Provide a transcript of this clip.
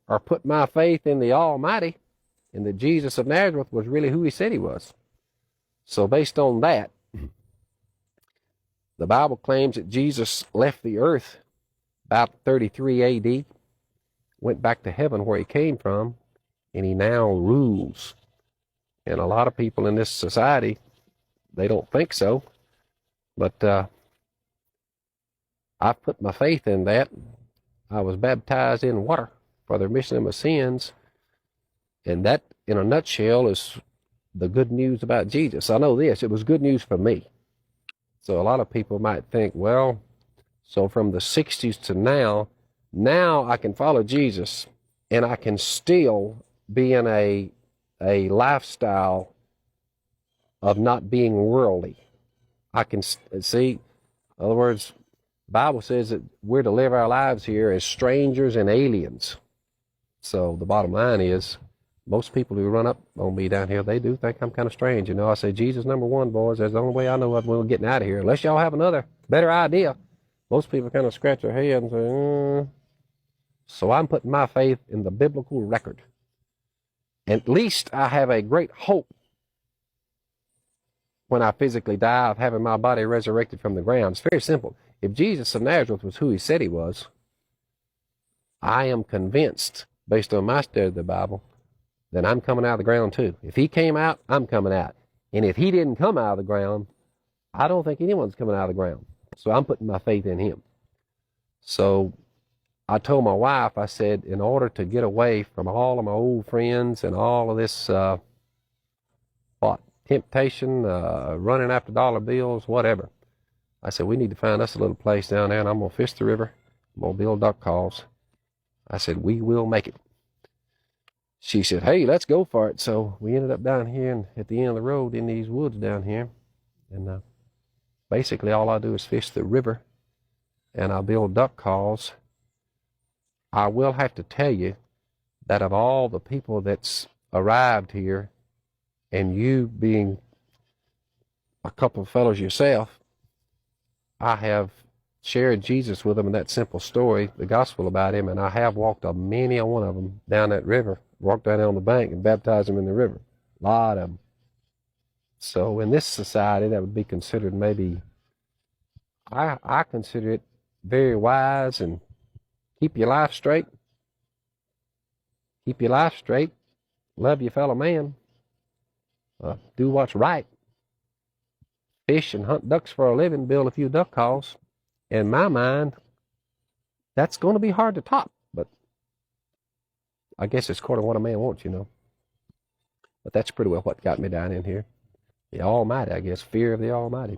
or put my faith in the Almighty and that Jesus of Nazareth was really who he said he was. So based on that, the Bible claims that Jesus left the earth about 33 AD, went back to heaven where he came from, and he now rules. And a lot of people in this society, they don't think so. But I've put my faith in that. I was baptized in water for the remission of my sins. And that, in a nutshell, is the good news about Jesus. I know this, it was good news for me. So a lot of people might think, well, so from the 60s to now I can follow Jesus and I can still be in a lifestyle of not being worldly. I can see, in other words, the Bible says that we're to live our lives here as strangers and aliens. So the bottom line is, most people who run up on me down here, they do think I'm kind of strange. You know, I say, Jesus number one, boys. That's the only way I know of we're getting out of here. Unless y'all have another better idea. Most people kind of scratch their head and say, So I'm putting my faith in the biblical record. At least I have a great hope when I physically die of having my body resurrected from the ground. It's very simple. If Jesus of Nazareth was who he said he was, I am convinced, based on my study of the Bible, then I'm coming out of the ground too. If he came out, I'm coming out. And if he didn't come out of the ground, I don't think anyone's coming out of the ground. So I'm putting my faith in him. So I told my wife, I said, in order to get away from all of my old friends and all of this, temptation, running after dollar bills, whatever, I said, we need to find us a little place down there, and I'm going to fish the river. I'm going to build duck calls. I said, we will make it. She said, hey, let's go for it. So we ended up down here and at the end of the road in these woods down here. And basically all I do is fish the river and I build duck calls. I will have to tell you that of all the people that's arrived here, and you being a couple of fellows yourself, I have shared Jesus with them in that simple story, the gospel about him, and I have walked many a one of them down that river, walked down on the bank and baptized them in the river. A lot of them. So in this society, that would be considered maybe, I consider it very wise, and keep your life straight. Keep your life straight. Love your fellow man. Do what's right. Fish and hunt ducks for a living, build a few duck calls. In my mind, that's going to be hard to top, but I guess it's according to what a man wants, you know. But that's pretty well what got me down in here. The Almighty, I guess, fear of the Almighty.